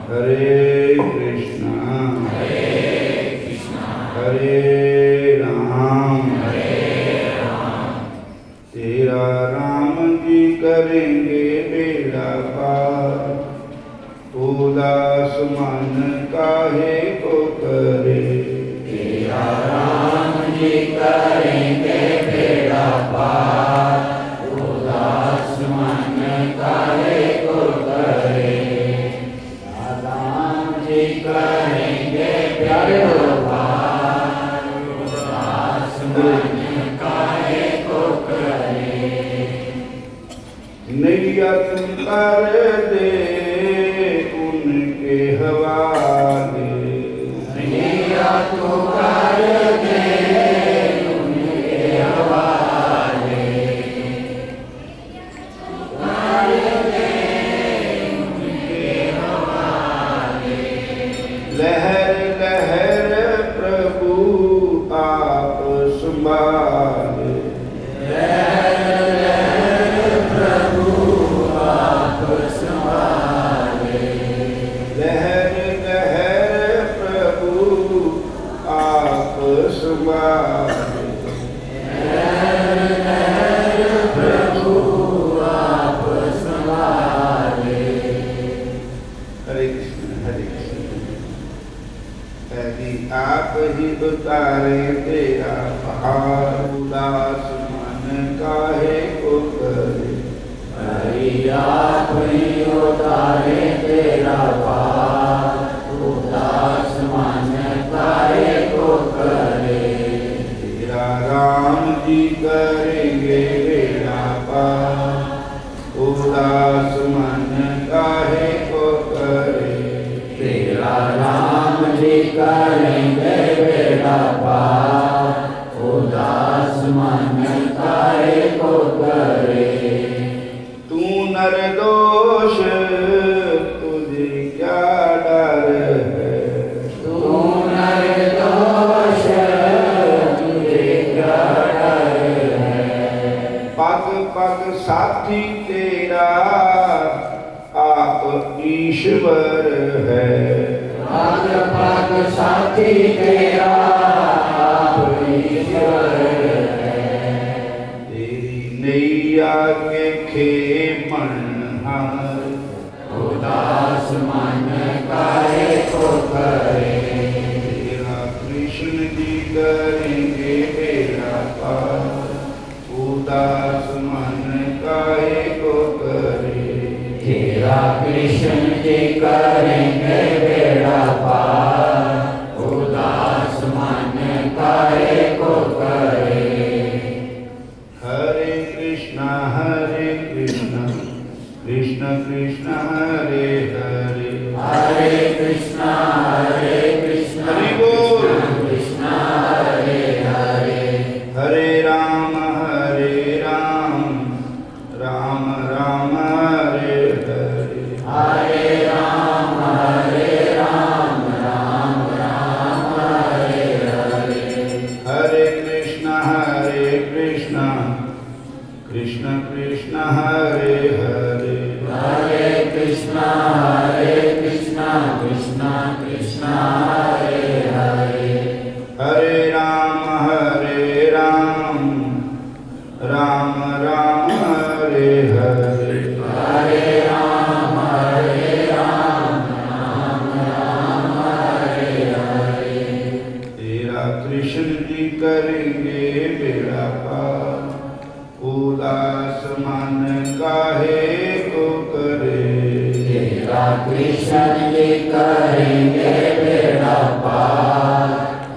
हरे कृष्णा हरे राम तेरा राम जी करेंगे बेड़ा पार, उदास मन काहे को करे। तेरा राम जी करेंगे बेड़ा पार, उदास मन काहे को करे। राम जी करेंगे बेड़ा पार, उदास मन काहे को करे। नैया तुम कर दे उनके हवाले, नैया तू कर दे उनके हवाले, कर दे उनके हवाले। लहर लहर प्रभु आप संभाले, लहर लहर प्रभु आप संभाले, लहर लहर प्रभु आप संभाले। लहर लहर प्रभु आप संभाले। हरे कृष्ण हरे कृष्ण। यदि आप ही उतारे तेरा पहाड़, उदास मन काहे को करे। हरि आप ही उतारे तेरा पार, उदास मन काहे को करे। तेरा राम जी करेंगे बेड़ा पार, उदास मन काहे को करे। तेरा राम जी करेंगे बेड़ा पार, उदास मन काहे को करे। तू निर्दोष तुझे क्या डर है, तू निर्दोष तुझे क्या डर है। पग पग साथी तेरा आप ईश्वर है। पग पग साथी तेरा आप ईश्वर है। तेरी नैया के खेमन हार, उदास मन काहे को करे। तेरा कृष्ण जी करेंगे बेड़ा पार, उदास मन काहे को करे। तेरा कृष्ण जी करेंगे बेड़ा पार, उदास मन काहे को करे। हरे कृष्ण कृष्ण कृष्ण हरे हरे, हरे कृष्णा हरि बोल। कृष्णा हरे हरे, हरे राम राम राम हरे हरे। हरे राम राम राम हरे हरे। हरे कृष्ण कृष्ण कृष्ण हरे हरे, हरे कृष्णा कृष्णा कृष्णा हरे हरे। हरे राम राम राम हरे हरे। हरे राम राम हरे हरे। तेरा कृष्ण जी करेंगे बेड़ा पार, उदास मन काहे को करे। तेरा कृष्ण जी करेंगे बेड़ा पार,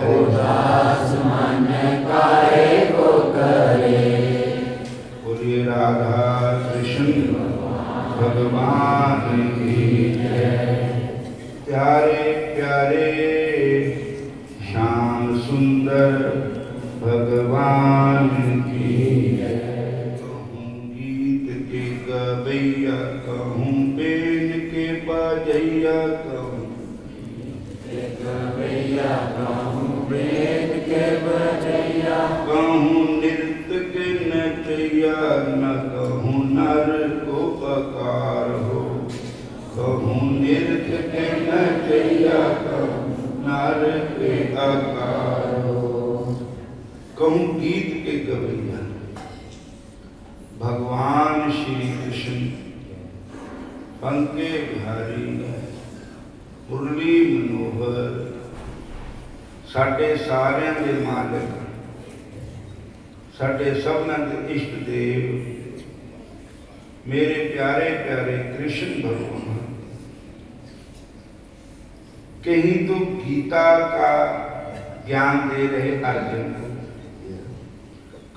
उदास मन काहे को करे। बोलिए राधा कृष्ण भगवान की जय। प्यारे प्यारे श्याम सुंदर भगवान की जय। कहूँ गीत के गवैया, कहूँ बेन के बजैया, कहूँ गवैया कहूँ वेद के बजैया, कहूँ नृत्य के नचैया, न कहूँ नर को पकार हो। कहूँ नृत्य के नर के आकार कहूँ गीत के गवैया। भगवान श्री कृष्ण पंके बिहारी मुरली मनोहर साडे सारियां दे मालिक, साडे सबना दे इष्ट देव, मेरे प्यारे प्यारे कृष्ण भगवान, कहीं तो गीता का ज्ञान दे रहे अर्जुन को,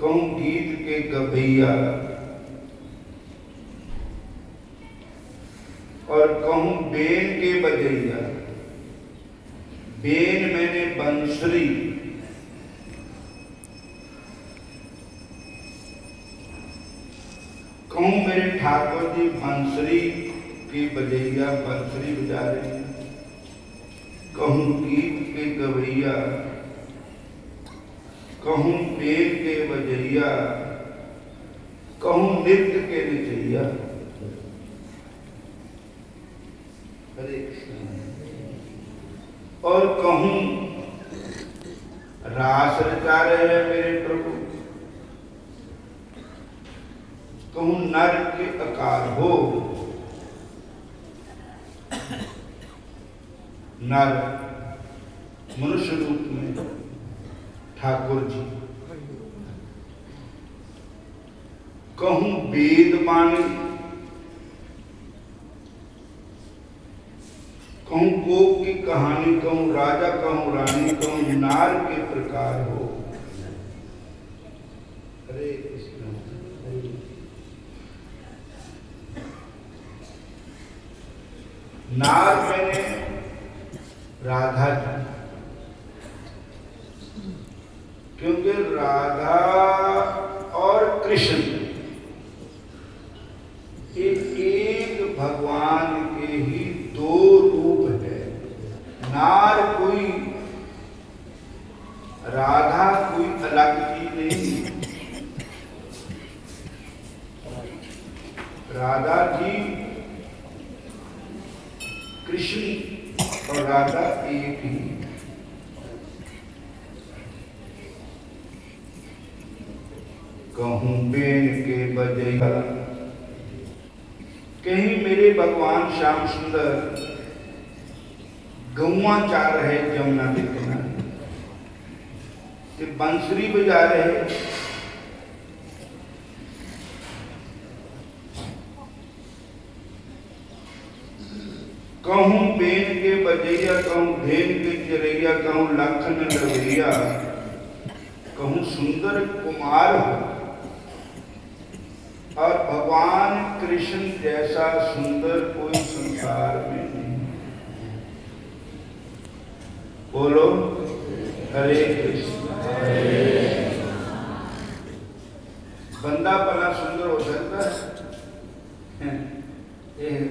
कहूँ गीत के गवैया और कहूँ बेन के बजैया। बेन मैंने बंसरी, कहूँ मेरे ठाकुर जी बंसरी की बजैया, बंसरी बजा रहे हैं। कहूँ गीत के गवैया, कहूँ बेन के बजैया, कहूँ नृत्य के नचैया। हरे कृष्ण। और कहूँ रास रचा रहे हैं मेरे प्रभु, कहूँ नर के आकार हो, नर मनुष्य रूप में ठाकुर जी, कहूँ वेद वाणी, कहूँ गोप की कहानी, कहूँ राजा, कहूँ रानी, कहूँ नार के प्रकार हो। हरे कृष्ण। नार मैंने राधा जी, क्योंकि राधा और कृष्ण एक भगवान के ही दो रूप है। नार कोई, राधा कोई अलग चीज नहीं। राधा जी कृष्ण और राधा एक ही। कहूँ बेन के बजैया, कहीं मेरे भगवान श्याम सुंदर गौवा चार रहे जमुना के किनारे, ते बंसरी बजा रहे। कहूँ बेन के बजैया, कहूँ धेन के चरैया, कहूँ लखन लवैया, कहूँ सुंदर कुमार हो। और भगवान कृष्ण जैसा सुंदर कोई संसार में नहीं। बोलो हरे कृष्ण। बंदा भला सुंदर हो सकता है?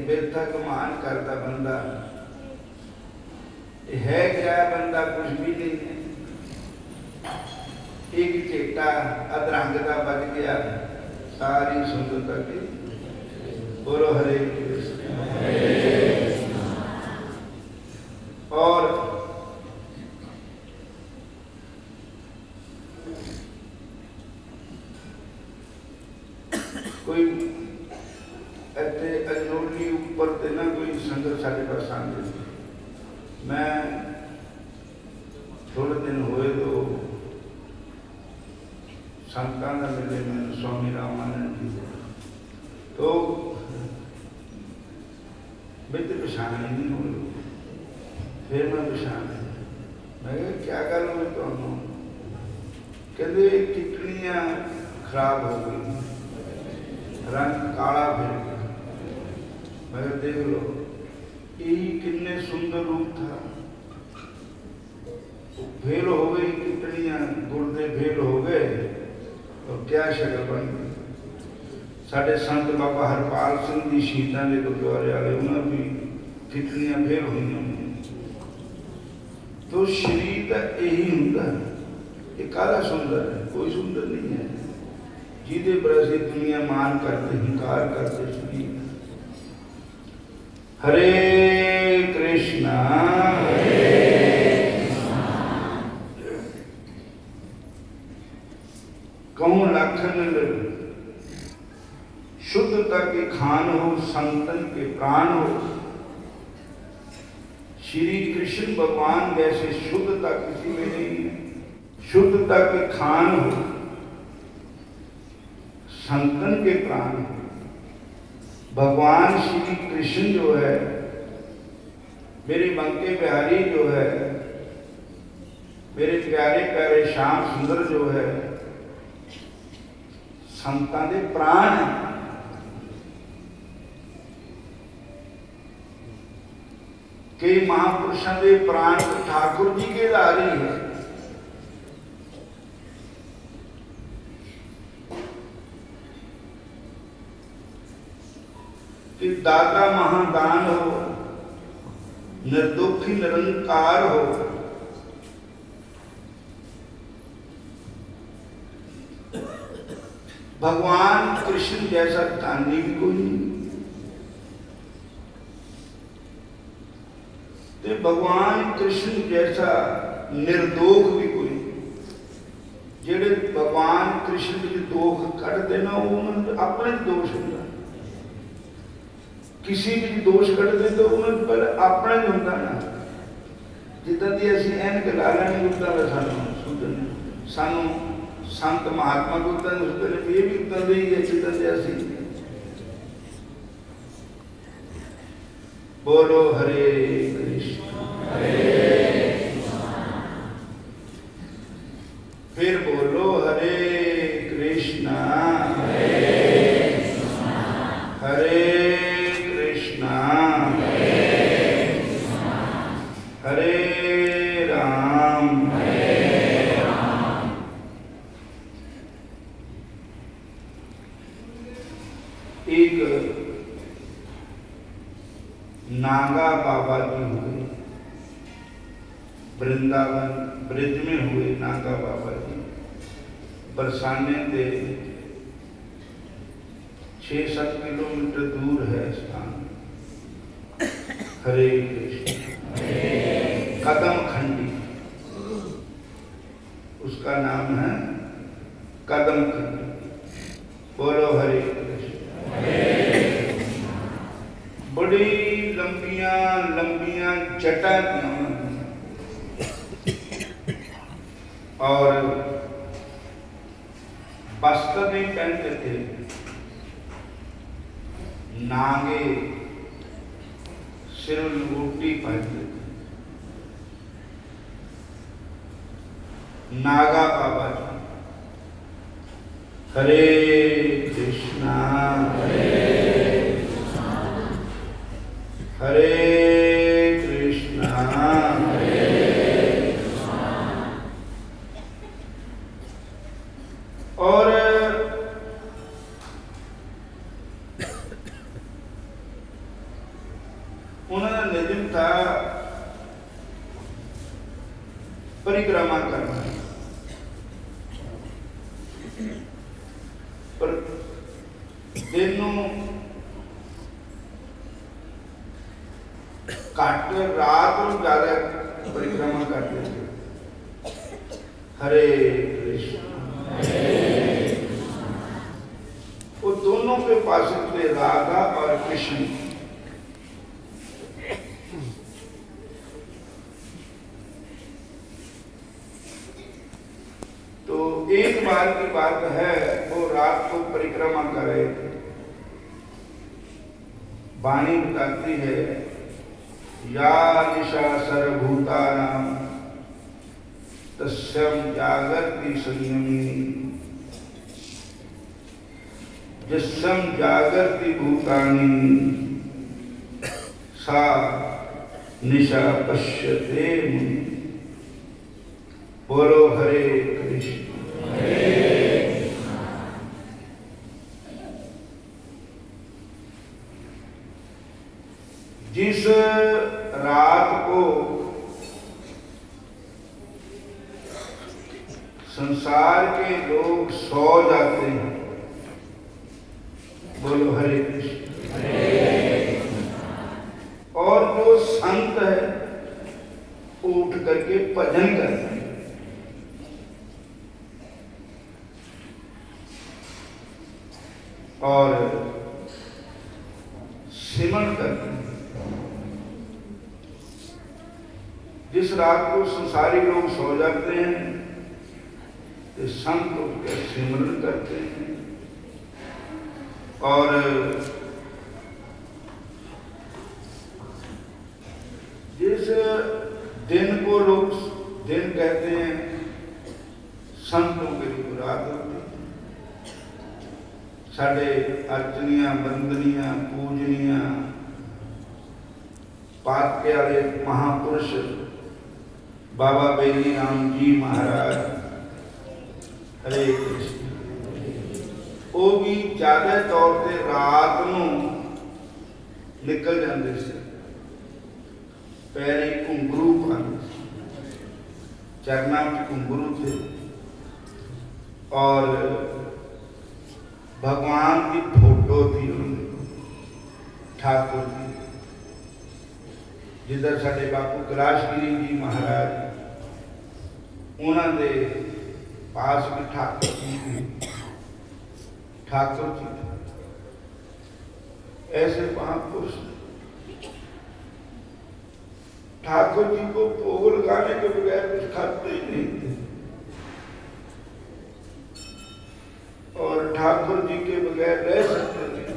बेथा कमान करता बंदा है क्या? बंदा कुछ भी नहीं है। एक चेटा अधरंगता बच गया सारी सुंदरता की। बोलो हरे कृष्ण। और कोई ऐसे अजनौली ऊपर ते ना कोई संगत साढ़े पास आंदे। मैं थोड़े दिन हुए तो संतान मिले में स्वामी रामानंद जी, तो मित्र पछाण ही नहीं हुई। फिर मैं पछाण, मैं क्या करूँ मैं तो, कहते टिकड़ियाँ खराब हो गई, रंग काला फिर गया। मैं देख लो यही कितने सुंदर रूप था, फेल हो गई टिकड़ियाँ, गुर्दे फेल हो गए तो क्या शक्ल बन गई। साढ़े संत बाबा हरपाल सिंह जी शहीदां के गुरुद्वारे वाले, उन्होंने भी टिकड़ियाँ फेल हुई। तो शरीर का यही होंगे, ये काला सुंदर है, कोई सुंदर नहीं है। जिदे बरसे दुनिया मान करते हिंकार करते शरीर। हरे कृष्णा संतन के प्राण हो। श्री कृष्ण भगवान जैसे शुद्धता किसी में नहीं है, शुद्धता के खान हो, संतन के प्राण हो। भगवान श्री कृष्ण जो है, मेरे बंके बिहारी जो है, मेरे प्यारे प्यारे श्याम सुंदर जो है, संतां दे प्राण है। कई महापुरुषों के प्राण ठाकुर जी के धारी है। कि दाता महादान हो, निर्दोषी निरंकार हो, भगवान कृष्ण जैसा दानी भी कोई नहीं। तो भगवान कृष्ण जैसा निर्दोष भी कोई नहीं। जेड़े भगवान कृष्ण के दोष कट देना वो अपने दोष होता। किसी भी दोष कट दे तो उन्होंने पर अपना ही होता ना। जिदा दी असीं ऐनक ला लैनी उदा का सानू संत महात्मा को उदा सुनते ये भी उदा दे ही है जिदा दे असीं। बोलो हरे कृष्ण फिर बोलो हरे कृष्णा हरे कृष्णा हरे राम एक नागा बाबा जी हुए, वृंदावन ब्रिज में हुए नागा बाबा जी। बरसाने से 6-7 किलोमीटर दूर है स्थान। हरे कृष्ण कदम खंडी उसका नाम है, कदम खंडी। बोलो हरे कृष्ण। बड़ी लंबिया लंबिया जटा और वस्त्र नहीं पहनते थे, नागे सिर लूटी पहनते थे। नागा बाबा जी। हरे कृष्णा हरे कृष्णा और उन्होंने नियम था परिक्रमा करना, पर दिनों काट रात और ज्यादा परिक्रमा करते थे। हरे कृष्ण वो दोनों के पास थे, राधा और कृष्ण। तो एक बार की बात है, वो रात को परिक्रमा कर रहे थे। वाणी बताती है, या निशा सर्वभूतानां तस्यं जागर्ति संयमी, यस्यं जागर्ति भूतानि सा निशा पश्यते मुनि। बोलो हरे कृष्ण। जिस रात को संसार के लोग सो जाते हैं, बोलो हरे कृष्ण, और जो संत है उठ करके भजन करते हैं। और सिमरन करते हैं। जिस रात को संसारी लोग सो जाते हैं तो संत उठकर सिमरन करते हैं। और जिस दिन को लोग दिन कहते हैं, संतों के लिए रात होती है। साढ़े अर्चनियां, बंदनियां, पूजनियां, पातके वाले महापुरुष बाबा बेली राम जी महाराज, हरे कृष्ण, वो भी ज्यादा तौर पर रात को निकल जाते से, पैरे घुंघरू पाते, चरना में घुंघरू थे और भगवान की फोटो थी ठाकुर जी। जिधर साढ़े बापू कैलाशगिरी जी महाराज, उन्होंने पास भी ठाकुर जी, ठाकुर जी ऐसे महापुरुष ठाकुर जी को भोग लगाने के बगैर कुछ खाते ही नहीं थे और ठाकुर जी के बगैर रह सकते नहीं।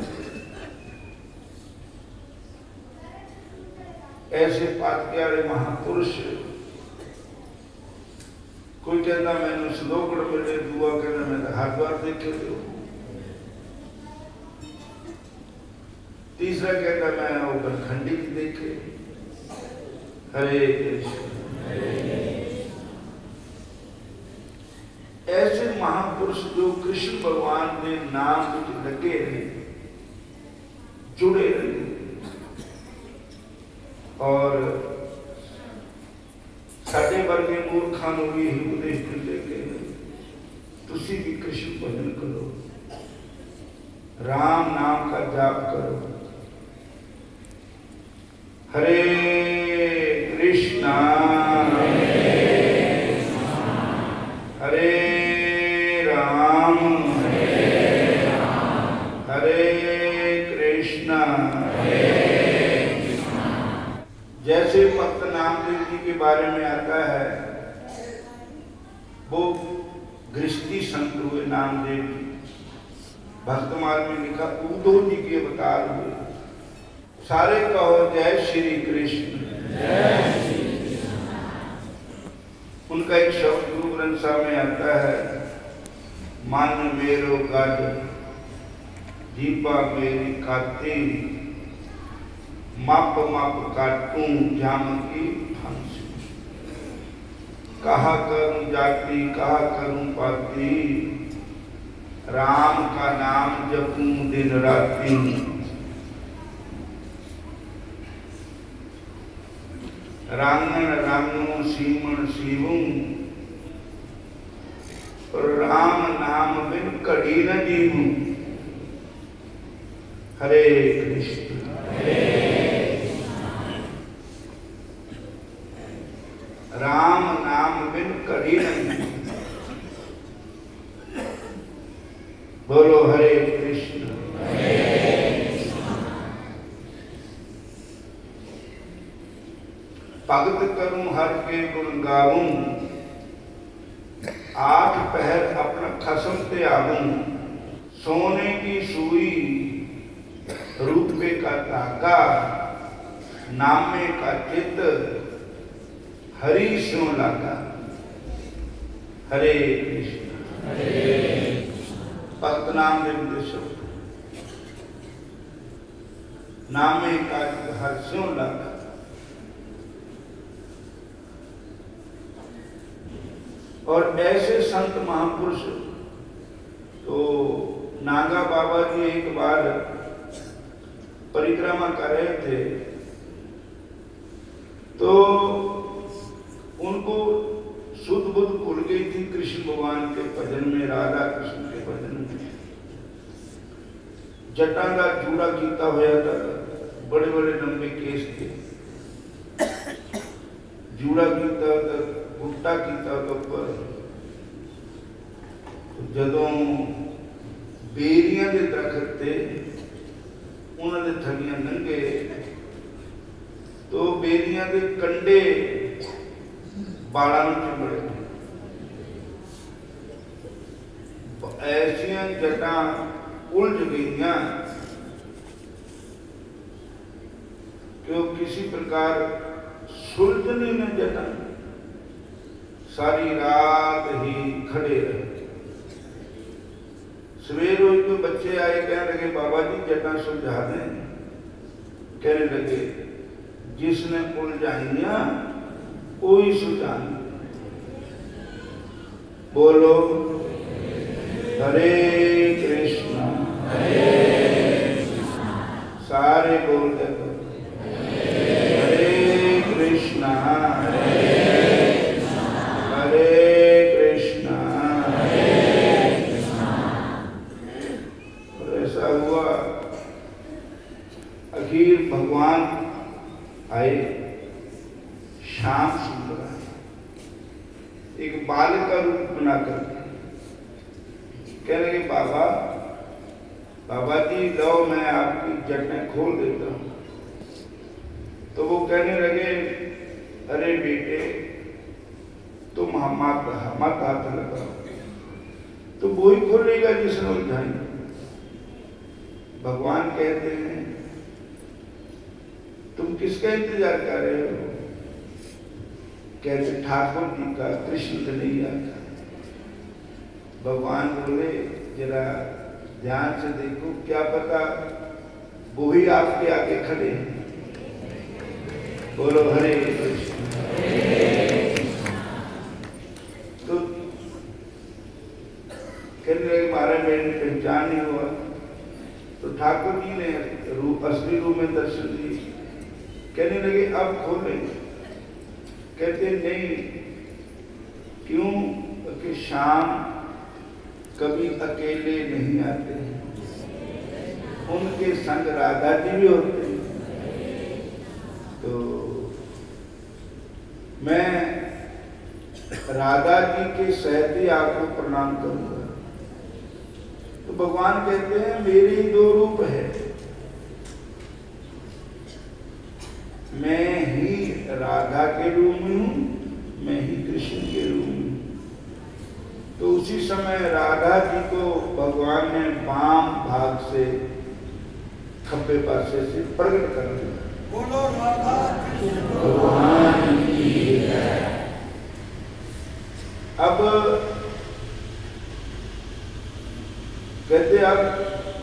ऐसे पातके वाले महापुरुष, कोई कहना मैंने सलोकड़ मिले, दुआ कहना मैंने हरिद्वार देखे थे, तीसरा कहता मैं वो खंडी देखे। हरे कृष्ण। ऐसे महापुरुष जो कृष्ण भगवान के नाम में लगे रहे, जुड़े रहे और साढ़े वर्गे मूर्खों को भी उपदेश दिते कि तुसी भी कृष्ण भजन करो, राम नाम का जाप करो। हरे कृष्णा हरे राम हरे कृष्णा। जैसे भक्त नामदेव जी के बारे में आता है, वो गृहस्थी संत हुए नामदेव जी, भक्तमाल में लिखा उद्धव जी के अवतार हुए। सारे कहो जय श्री कृष्ण। उनका एक शब्द गुरु ग्रंथ साहब में आता है, मन मेरो गज दीपा मेरी काती, माप माप काटूं जाम की फांसी। कहा करूं जाति कहा करूं पाती, राम का नाम जपूं दिन राती। रांगन रांगू सीमन सीवूं, राम नाम बिन कड़ी न जीवूं। हरे कृष्ण। राम नाम बिन कड़ी न जीवूं। बोलो हरे कृष्ण। भगत करूं हर के गुण गाऊं, आठ पहर अपना खसम त्यागूं। सोने की सुई रूपे का धागा, नामे का चित हरि स्यों लागा। हरे कृष्ण। भक्त नाम निर्देशो, नामे का चित हरि स्यों लागा। और ऐसे संत महापुरुष, तो नागा बाबा जी एक बार परिक्रमा कर रहे थे, तो उनको शुद्ध बुद्ध भूल गई थी कृष्ण भगवान के भजन में, राधा कृष्ण के भजन में। जटा का जूड़ा कीता होया था, बड़े बड़े लंबे केस थे, जूड़ा कीता था, गुट्टा कीता तो पर जदों बेरियां के दरखत थे उन्होंने थलियां नंगे तो बेरियां के कंडे बालों में चिंबड़े, ऐसियां जटां उलझ गईयां कि वो किसी प्रकार सुलझनी न जटां, सारी रात ही खड़े रहे। सवेर हुई तो बच्चे आए, कहने लगे बाबा जी जटां सुलझा दें। कहने लगे जिसने उलझाइया कोई सुलझा। बोलो हरे कृष्णा, सारे बोल दे हरे कृष्णा हरे कृष्णा। और ऐसा हुआ, आखिर भगवान आए, श्याम सुंदर एक बालक का रूप बनाकर। कह रहे बाबा, बाबा जी लो मैं आपकी जटें खोल देता हूं। तो वो कहने लगे अरे बेटे तुम मत हाथ लगाओ, तो वो ही खोलेगा जिसने उलझाई। भगवान कहते हैं तुम किसका इंतजार कर रहे हो? कहते ठाकुर जी का, कृष्ण कन्हैया का। भगवान बोले जरा ध्यान से देखो, क्या पता वो ही आपके आगे खड़े हैं। बोलो हरे कृष्ण। तो कहने लगे महाराज मेरी पहचान नहीं हुआ। तो ठाकुर जी ने असली रूप में दर्शन दिए। कहने लगे अब खोले। कहते नहीं, क्यों कि शाम कभी अकेले नहीं आते, उनके संग राधा जी भी होते हैं। तो मैं राधा जी के सहत ही आपको प्रणाम करूंगा। तो भगवान कहते हैं मेरे दो रूप है, मैं ही राधा के रूप में हूं, मैं ही कृष्ण के रूप में। तो उसी समय राधा जी को भगवान ने वाम भाग से खब्बे पासे से प्रकट कर दिया। बोलो राधा भगवान की जय। अब कहते अब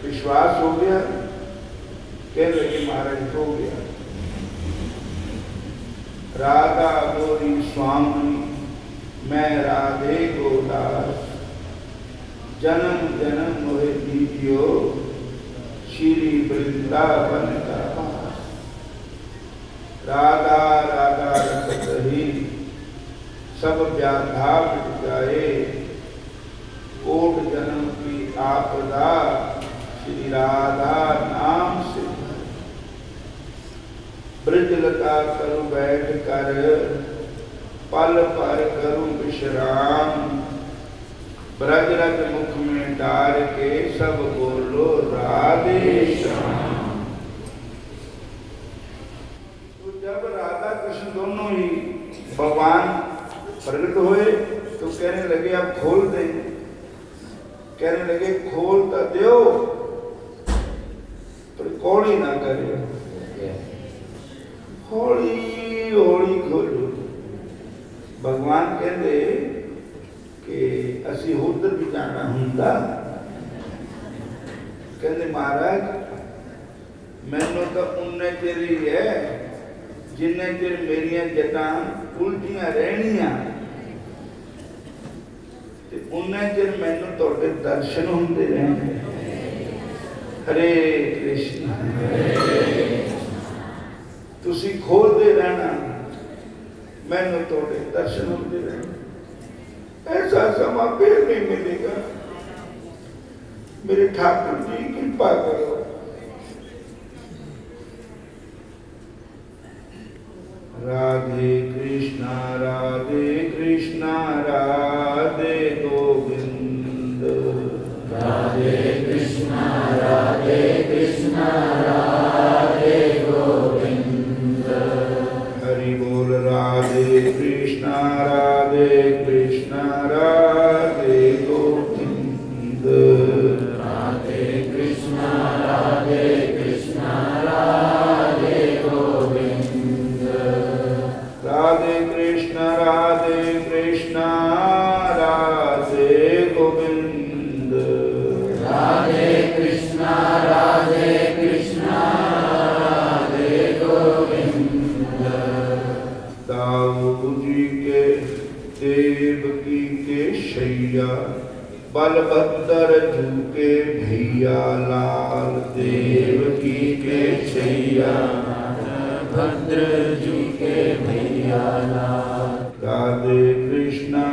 विश्वास हो गया? कह लगे महाराज हो गया। राधा गोरी स्वामी मैं राधे को दास, जन्म जन्म मोहे दीजियो श्री वृंदावन का पास। राधा राधा रखत ही सब व्याधा मिट जाए, कोट जन्म की आपदा श्री राधा नाम से। ब्रजलता करूं बैठ कर पल पर करूं विश्राम, ब्रज रज मुख में डार के सब बोलो राधे श्याम। तो जब राधा कृष्ण दोनों ही भगवान प्रकट हुए तो कहने लगे अब खोल दें। कहने लगे खोल तो दो पर कौड़ी ना करे, हौली हौली खोलो। भगवान कहते कि असी उधर भी जाना हुंदा। कहते महाराज मैनू तो उन्ने चिर ही है जिन्ने चिर मेरिया जटां उलझियां रहनियां, उन्ने चिर मैनू तुहाडे दर्शन हुंदे रहने। हरे कृष्ण। तुसी खोलते रहना, मैनू तुहाडे दर्शन होते रहने। ऐसा समा फिर नहीं मिलेगा। मेरे ठाकुर जी कृपा करो। राधे कृष्णा राधे कृष्णा राधे गोविंद। राधे कृष्णा राधे कृष्णा राधे बोल राधे कृष्णा राधे गोविंद। राधे कृष्णा राधे कृष्णा राधे गोविंद। राधे कृष्णा राधे कृष्णा राधे गोविंद। राधे कृष्णा राधे कृष्णा राधे गोविंद। दाऊद जी के देवकी के शैया बलभद्र झुके भैया लाल। देवकी के छैया भद्र जू के भैया लाल। राधे कृष्णा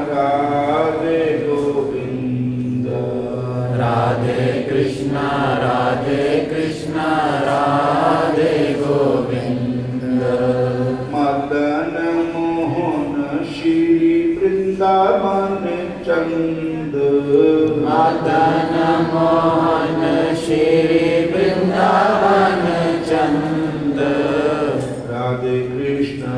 राधे गोविंद। राधे कृष्णा राधे गोविंद। मदन मोहन श्री वृंदावन चंद। मदन मोहन श्री वृंदावन चंद। राधे कृष्णा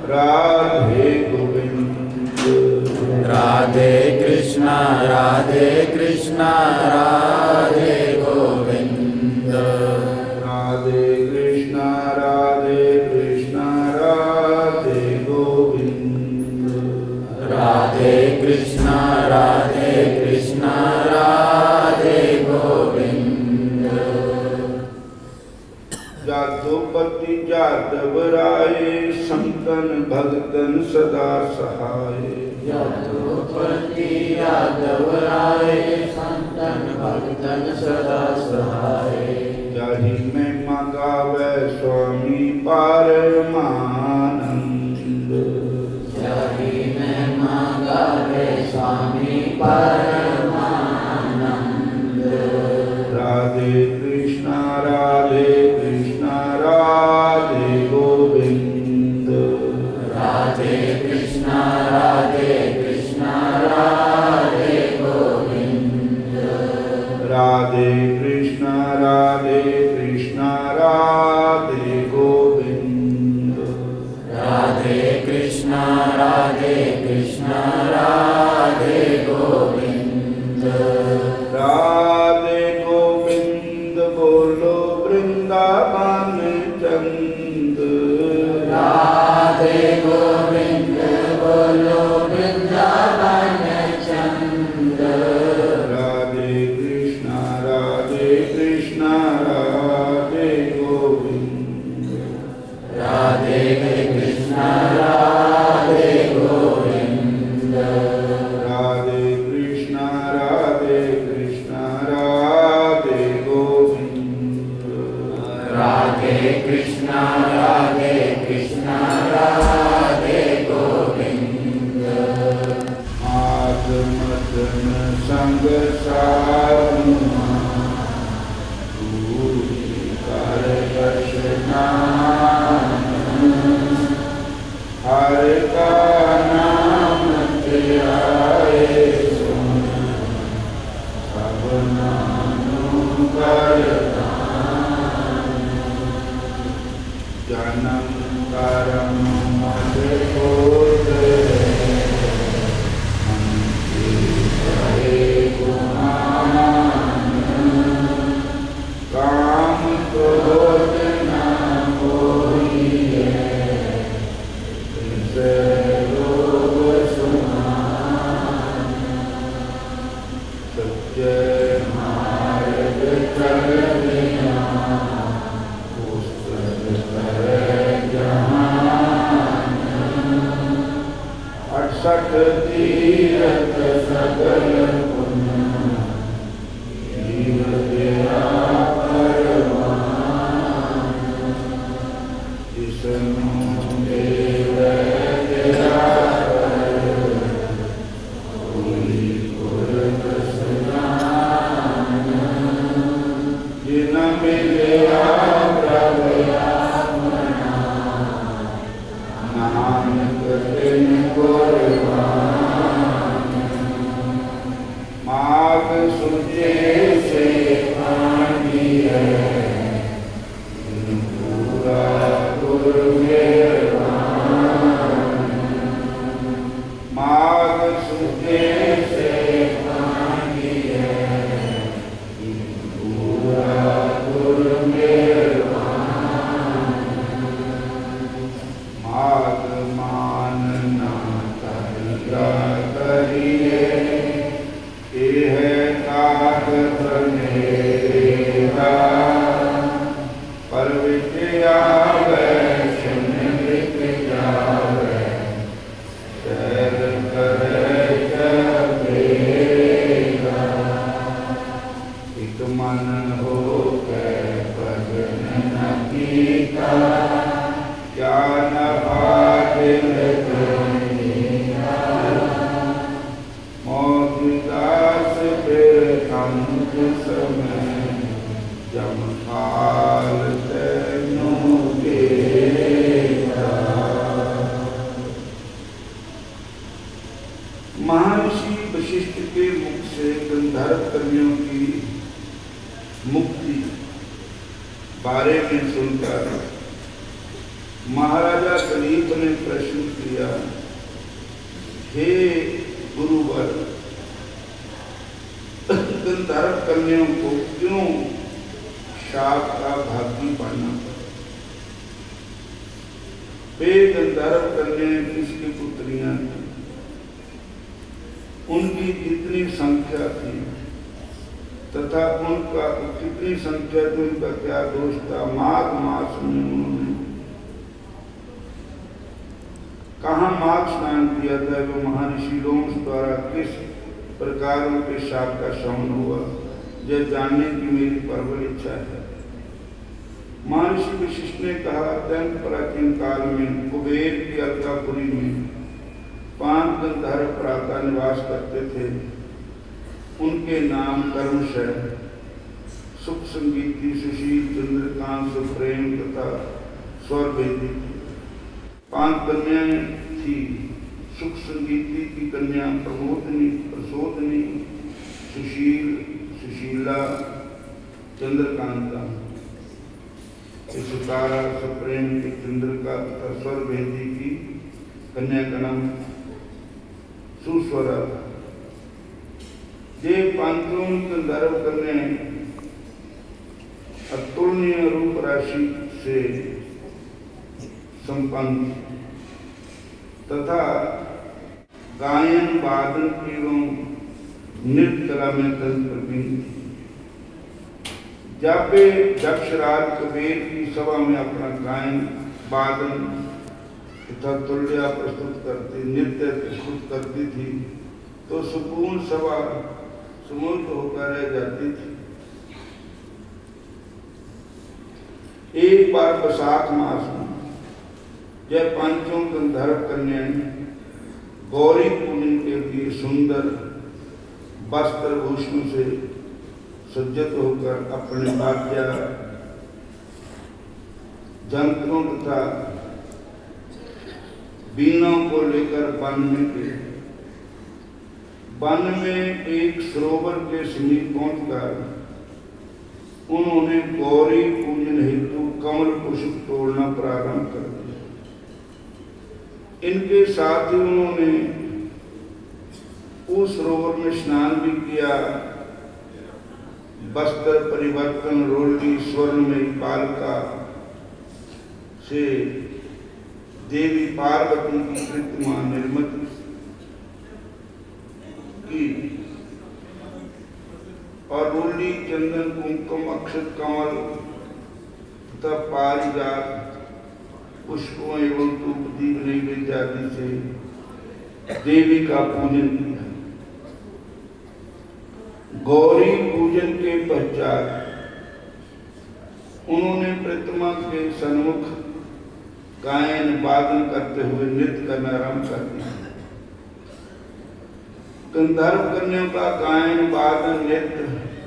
राधे गोविंद। राधे कृष्णा राधे गोविंद। राधे कृष्णा राधे गोविंद। राधे कृष्णा राधे गोविंद। जादवपति जादव राय संतन भगतन सदा सहाय। यादवपति यादव राय संतन भगतन सदा सहाय। जाहि में मगावे स्वामी परमानंद। जाहि में मगावे स्वामी परमानंद। राधे कृष्णा राधे गोविंद। राधे कृष्णा राधे गोविंद। राधे कृष्णा राधे गोविंद। राधे कृष्णा राधे गोविंद। राधे गोविंद बोलो वृंदावन चंद। राधे गोविंद बोलो वृंदावन चंद। राधे कृष्णा राधे गोविंद। राधे कृष्णा राधे गोविंद। राधे कृष्णा राधे गोविंद। राधे कृष्णा राधे गोविंद। आद मदन संग साधु कर हर का नाम धियाए सुन सब नाम कर जन्म कर्म मद होत काम क्रोध न कोई से लोग सुनान। सत्य मार्ग चल बिना पुस्तक करे जहान। 68 तीरथ सकल पुण्य जीव तेरा परवान। जिसनु देव तेरा कोई पुरख सुनान। जिन मिलया प्रभु नानक तिन कुर्बान। माग सुचे से पानी है माघ सूखे से माघ मानना करिया करिए यह काग बनेगा पर विद्या वैष्ण विद जावे शैल करे चलेगा एक मन हो के भजन न कीता ज्ञान भागिल दुनिया मोहदास फिर अंत समय जम काल तेनु देगा। महर्षि वशिष्ठ के मुख से गंधर्व कन्याओं की मुक्ति बारे में सुनकर महाराजा कलीप ने प्रश्न किया, हे गुरुवर, गंधर्व कन्याओं को क्यों शाप का भागी बनना पड़ा? वे गंधर्व कन्याएं किसकी पुत्रियां थी? उनकी कितनी संख्या थी तथा उनका कितनी संख्या थी, उनका क्या दोष था? माघ मास में उन्होंने कहाँ माघ स्नान किया था? वो महर्षि लोग द्वारा किस प्रकार उनके शाप का शमन हुआ, यह जानने की मेरी प्रबल इच्छा है। महर्षि वशिष्ठ ने कहा, अत्यंत प्राचीन काल में कुबेर की अलकापुरी में 5 गंधर्व प्रातः निवास करते थे। उनके नाम कर्मशय, सुख संगीति, सुशील, चंद्रकांत, सुप्रेम तथा स्वरभेदी थी। 5 कन्याएं थी। सुख संगीति की कन्या प्रमोदनी, प्रसोदनी, सुशील, सुशीला, चंद्रकांता, सुतारा, सुप्रेम की चंद्रिका तथा स्वरभेदी की कन्या का नाम सुस्वरा था। ये 5 गंधर्व कन्याएं अतुलनीय रूप राशि से संपन्न तथा गायन, वादन एवं नृत्य कला में तत्प्रवीण थी। जब वे दक्षराज कुबेर की सभा में अपना गायन, वादन तथा तुल्य प्रस्तुत करती, नृत्य प्रस्तुत करती थी तो सुपूर्ण सभा सुमुक्त होकर रह जाती थी। एक बार वैशाख मास में जब 5 गंधर्व कन्याएं गौरी पूजन के लिए सुंदर वस्त्र भूषण से सज्जित होकर अपने वाद्य यंत्रों तथा बीनों को लेकर वन में गए। वन में एक सरोवर के समीप पहुंचकर उन्होंने गौरी पूजन हेतु कमल पुष्प तोड़ना प्रारंभ कर दिया। इनके साथ ही उन्होंने उस सरोवर में स्नान भी किया। वस्त्र परिवर्तन, रोली, स्वर्ण में बालिका से देवी पार्वती की प्रतिमा निर्मित की और रोली, चंदन, कुमकुम, अक्षत, कमल तथा पारिजात पुष्पों एवं धूप दीप नैवेद्य आदि से देवी का पूजन किया। गौरी पूजन के पश्चात उन्होंने प्रतिमा के सन्मुख गायन वादन करते हुए नृत्य करना आरंभ कर दिया। गंधर्व कन्याओं का गायन, वादन, नृत्य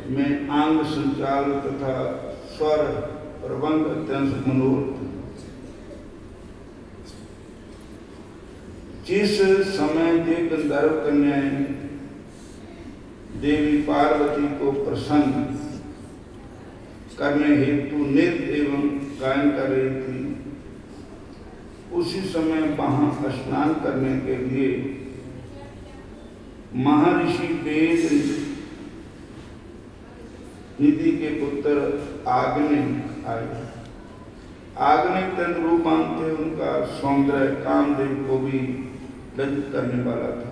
में अंग संचाल तथा स्वर प्रबंध अत्यंत मनोहर। जिस समय ये गंधर्व कन्याएं देवी पार्वती को प्रसन्न करने हेतु नृत्य एवं गायन कर रही थी, उसी समय वहां स्नान करने के लिए महर्षि वेद निधि के पुत्र आग्ने आए। आग्ने तंत्र रूपांत थे, उनका सौंदर्य कामदेव को भी लज्जित करने वाला था।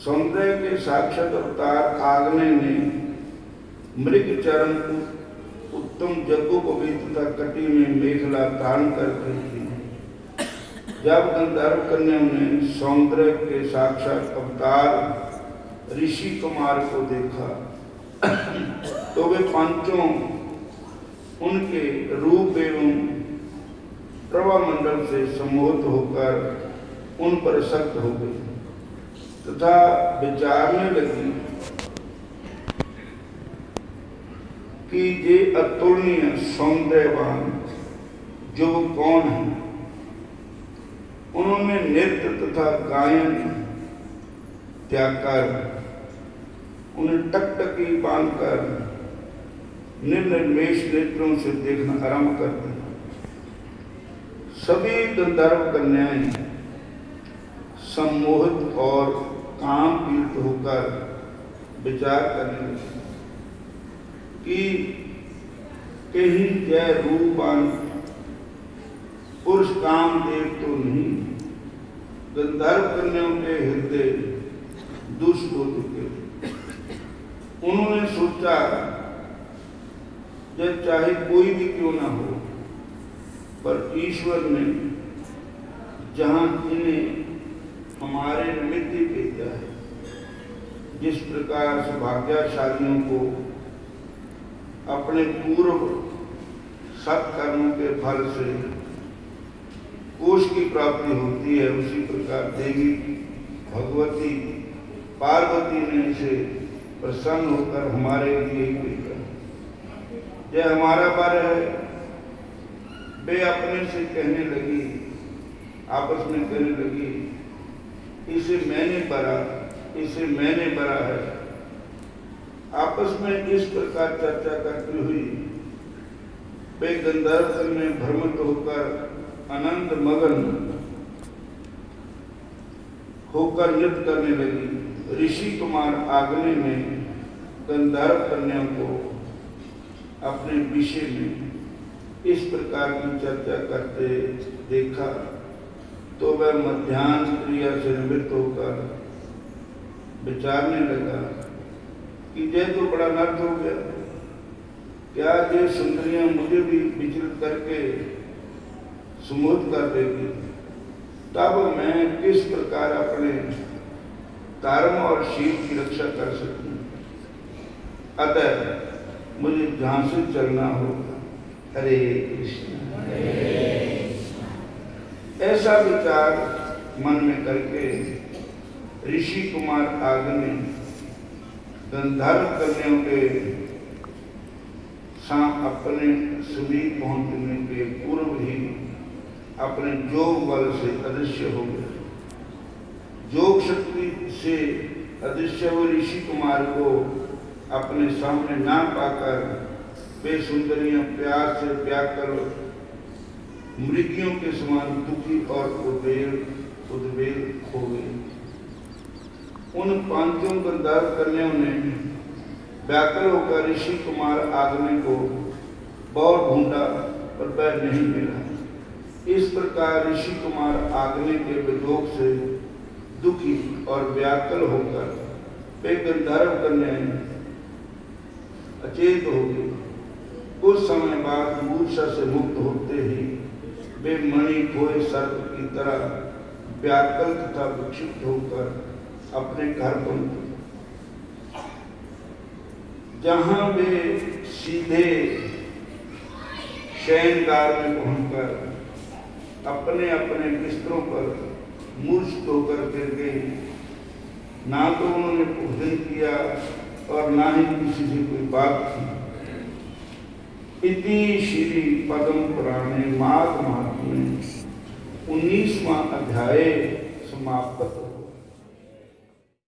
सौंदर्य के साक्षात अवतार आग्ने ने मृग चरण उत्तम जग्गोपवीत तथा कटी में मेखला धारण करके थी। जब गंधर्व कन्याओं ने सौंदर्य के साक्षात अवतार ऋषि कुमार को देखा तो वे पांचों उनके रूप एवं प्रभा मंडल से सम्मोहित होकर उन पर सक्त हो गई तथा विचारने लगी कि ये अतुलनीय सौंदर्यवान जो कौन है। उन्होंने नृत्य तथा गायन त्याग कर उन्हें टकटकी बांधकर निर्निमेष नेत्रों से देखना आरंभ कर दिया। सभी गंधर्व कन्याएं सम्मोहित और काम पीड़ित होकर विचार करने लगी कि कहीं जय रूपवान पुरुष कामदेव तो नहीं। गंधर्व कन्याओं के हृदय दुष्ट हो चुके। उन्होंने सोचा जब चाहे कोई भी क्यों ना हो, पर ईश्वर ने जहां इन्हें हमारे निमित्त भेजा है, जिस प्रकार से भाग्यशालियों को अपने पूर्व सत्कर्मों के फल से कोष की प्राप्ति होती है, उसी प्रकार देवी भगवती पार्वती ने इसे प्रसन्न होकर हमारे लिए ही भेजा। यह हमारा वर है। वे अपने से कहने लगी, आपस में कहने लगी, इसे मैंने बरा है। आपस में इस प्रकार चर्चा करती हुई वे गंधर्व में भ्रमित होकर आनंद मगन होकर नृत्य करने लगी। ऋषि कुमार आग्ने ने गंधर्व कन्याओं को अपने विषय में इस प्रकार की चर्चा करते देखा तो वह मध्याह्न क्रिया से निवृत्त होकर विचारने लगा कि यह तो बड़ा नर्थ हो गया। क्या ये सुंदरियां मुझे भी विचलित करके सुमोहित कर देगी? तब मैं किस प्रकार अपने धर्म और शील की रक्षा कर सकूं? अतः मुझे जहां से चलना होगा। हरे कृष्ण। ऐसा विचार मन में करके ऋषि कुमार आग्ने गंधर्व कन्याओं के साथ अपने समीप पहुंचने के पूर्व ही अपने योग बल से अदृश्य हो गए। योग शक्ति से अदृश्य हुए ऋषि कुमार को अपने सामने ना पाकर वे सुंदरियां प्यास से व्याकुल मृगियों के समान दुखी और उद्वेल हो गई। उन पांचों गंधर्व कन्याओं ने व्याकुल होकर ऋषि कुमार आग्ने को बहुत ढूंढा पर वह नहीं मिला। इस प्रकार ऋषि कुमार आग्ने के वियोग से दुखी और व्याकुल होकर वे गंधर्व कन्याएं अचेत हो गई। कुछ समय बाद मूर्छा से मुक्त होते ही वे मणि खोए सर्प की तरह व्याकुल तथा विक्षिप्त होकर अपने घर पहुंचे, जहां वे सीधे शयनगार में पहुंचकर अपने अपने बिस्तरों पर मूर्छित होकर गिर गए। ना तो उन्होंने भोजन किया और ना ही किसी से कोई बात की। इति श्री पद्म पुराणे माघ माह में 19वां अध्याय समाप्त।